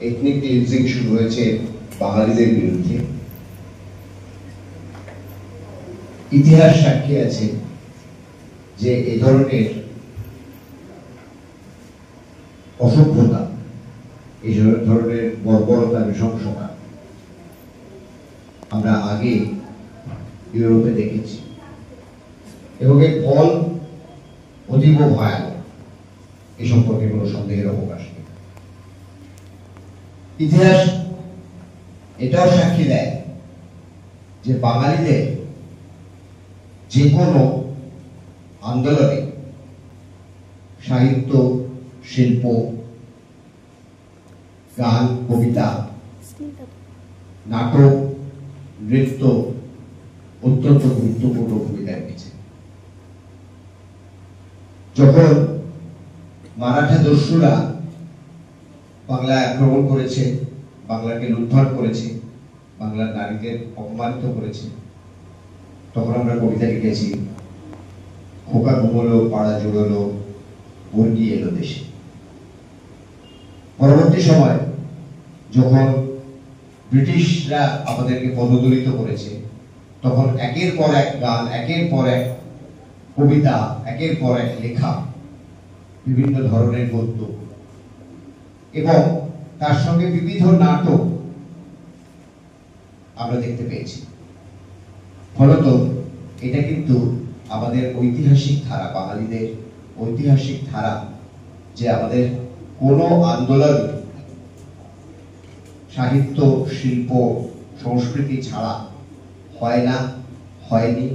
Ethnic cleansing শুরু হয়েছে বাঙালিদের বিরুদ্ধে। ইতিহাস সাক্ষী আছে যে এই ধরনের অসভ্যতা, এই ধরনের বর্বরতা, নৃশংসতা আমরা আগে ইউরোপে দেখেছি এবং এর ফল অতীব ভয়ানক, এ সম্পর্কে কোনো সন্দেহের অবকাশ নেই। ইতিহাস এটাও সাক্ষী দেয় যে বাঙালিদের যে কোনো আন্দোলনে সাহিত্য, শিল্প, গান, কবিতা, নাটক, নৃত্য অত্যন্ত গুরুত্বপূর্ণ ভূমিকা রেখেছে। যখন মারাঠা দস্যুরা বাংলায় আক্রমণ করেছে, বাংলাকে লুণ্ঠন করেছে, বাংলার নারীদের অপমানিত করেছে, তখন আমরা কবিতা লিখেছি, খোকা ঘুমলো, পাড়া জোড়লো, বর্গি এলো দেশে। পরবর্তী সময় যখন ব্রিটিশরা আমাদেরকে পদদলিত করেছে, তখন একের পর এক গান, একের পর এক কবিতা, একের পর এক লেখা, বিভিন্ন ধরনের গদ্য এবং তার সঙ্গে বিবিধ নাটক আমরা দেখতে পেয়েছি। ফলত এটা কিন্তু আমাদের ঐতিহাসিক ধারা, বাঙালিদের ঐতিহাসিক ধারা, যে আমাদের কোনো আন্দোলন সাহিত্য, শিল্প, সংস্কৃতি ছাড়া হয় না, হয়নি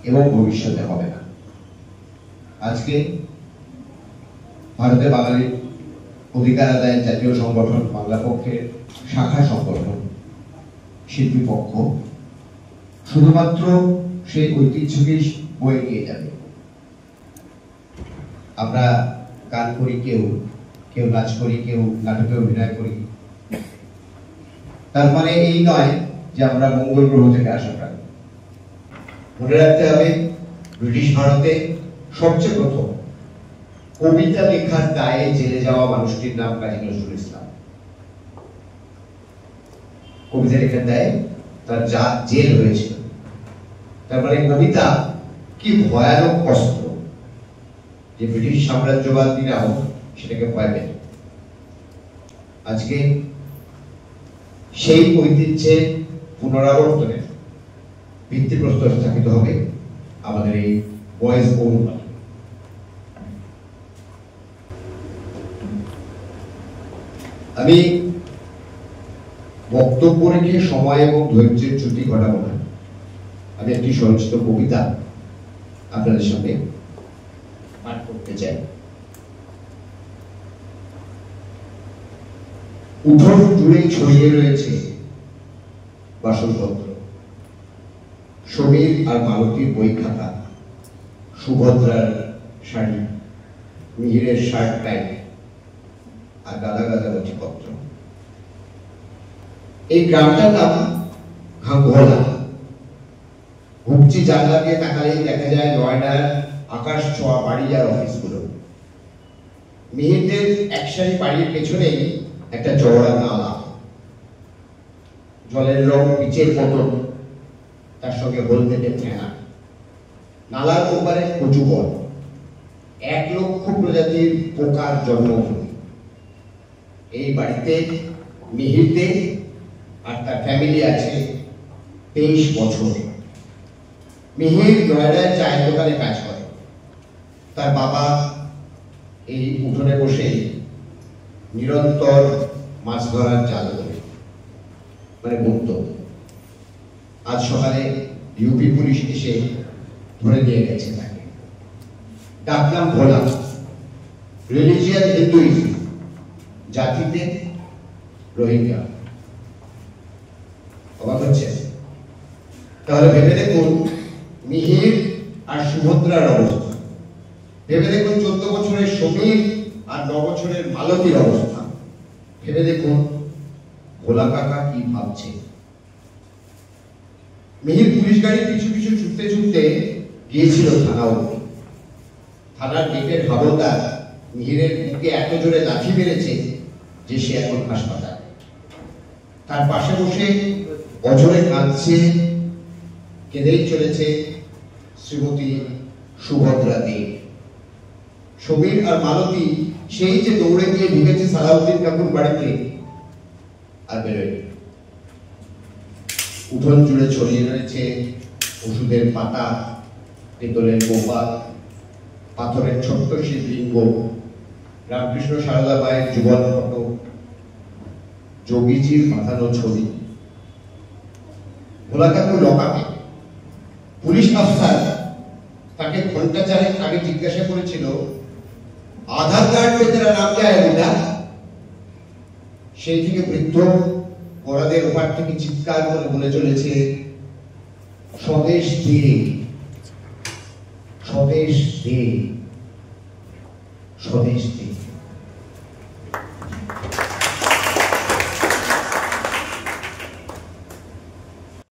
এবং ভবিষ্যতে হবে না। আজকে ভারতে বাঙালির অধিকার আদায়ের জাতীয় সংগঠন, বাংলা পক্ষের শাখা সংগঠন, শিল্পী পক্ষ শুধুমাত্র সেই ঐতিহ্যকেই বয়ে নিয়ে যাবে। আমরা গান করি, কেউ কেউ নাচ করি, কেউ নাটকে অভিনয় করি, তার মানে এই নয় যে আমরা মঙ্গল গ্রহ থেকে আসা প্রাণী। মনে রাখতে হবে, ব্রিটিশ ভারতে সবচেয়ে প্রথম কবিতা লেখার দায়ে জেলে যাওয়া মানুষটির নাম কাজী নজরুল ইসলাম। কবিতা লেখার দায়ে তার জেল হয়েছিল। তার মানে কবিতা কি ভয়ানক অস্ত্র, যে ব্রিটিশ সাম্রাজ্যবাদীরাও সেটাকে ভয় পেত। আজকে সেই ঐতিহ্যের পুনরাবর্তনে ভিত্তিপ্রস্তর স্থাপিত হবে আমাদের এই বয়েজ অনুবাদ। আমি বক্তব্য রেখে সময় এবং ধৈর্যের চ্যুতি ঘটাবো না। আমি একটি স্বরচিত কবিতা আপনাদের সামনে পাঠ করতে চাই। উঠোন জুড়ে ছড়িয়ে রয়েছে বাসনপত্র, সমীর আর মালতীর বই খাতা, সুভদ্রার শাড়ি, মিহিরের শার্ট প্যান্ট আর গাদা গাদা নথিপত্র। এই গ্রামটার নাম ঘাঙ্গোলা। ঘুপচি জানলা দিয়ে তাকালেই দেখা যায় নয়ডার আকাশ ছোঁয়া বাড়ি আর অফিসগুলো। মিহিরদের একসারি বাড়ির পেছনেই একটা চওড়া নালা, জলের রং পিচের মতন, তার সঙ্গে হলদেটে ফেনা। নালার ওপারে কচু বন, 1 লক্ষ প্রজাতির পোকার জন্মভূমি। এই বাড়িতে মিহিরদের আর তার ফ্যামিলি আছে 23 বছর। মিহির নয়ডায় চায়ের দোকানে কাজ করে। তার বাবা এই উঠোনে বসে নিরন্তর মাছ ধরার জাল ধরে, মানে মুক্ত। আজ সকালে ইউপি পুলিশ এসে ধরে নিয়ে গেছে তাকে। ডাকনাম ভোলা, রিলিজিয়ান হিন্দুইজম, জাতিতে রোহিঙ্গা। অবাক হচ্ছে? তাহলে ভেবে দেখুন মিহির আর সুভদ্রার অবস্থা, ভেবে দেখুন 14 বছরের সমীর আর 9 বছরের মালতীর অবস্থা, ভেবে দেখুন ভোলা কাকা কি ভাবছে। মিহির পুলিশ গাড়ির পিছু পিছু ছুটতে ছুটতে গিয়েছিল থানা অবধি। থানার গেটের হাবলদার মিহিরের বুকে এত জোরে লাথি মেরেছে যে সে এখন হাসপাতাল। তার পাশে বসে অঝরে কাঁদছে, কেঁদেই চলেছে শ্রীমতী সুভদ্রা দে। সমীর আর মালতী সেই যে দৌড়ে গিয়ে ঢুকেছে সালাউদ্দিন কাকুর বাড়িতে, আর বেরোয়। উঠোন জুড়ে ছড়িয়ে রয়েছে ওষুধের পাতা, পিতলের গোপাল, পাথরের ছোট্ট শিবলিঙ্গ, রামকৃষ্ণ সারদা মায়ের যুগল ফটো, যোগীজির মাথানো ছবি। ভোলা কাকু লকআপে। পুলিশ অফিসার তাকে ঘন্টা চারেক আগে জিজ্ঞাসা করেছিল, আধার কার্ড पे तेरा नाम क्या है बेटा? সেই থেকে বৃদ্ধ পরাদের ওপার থেকে চিৎকার করে বলে চলেছে, স্বদেশ দে, স্বদেশ দে, স্বদেশ দে।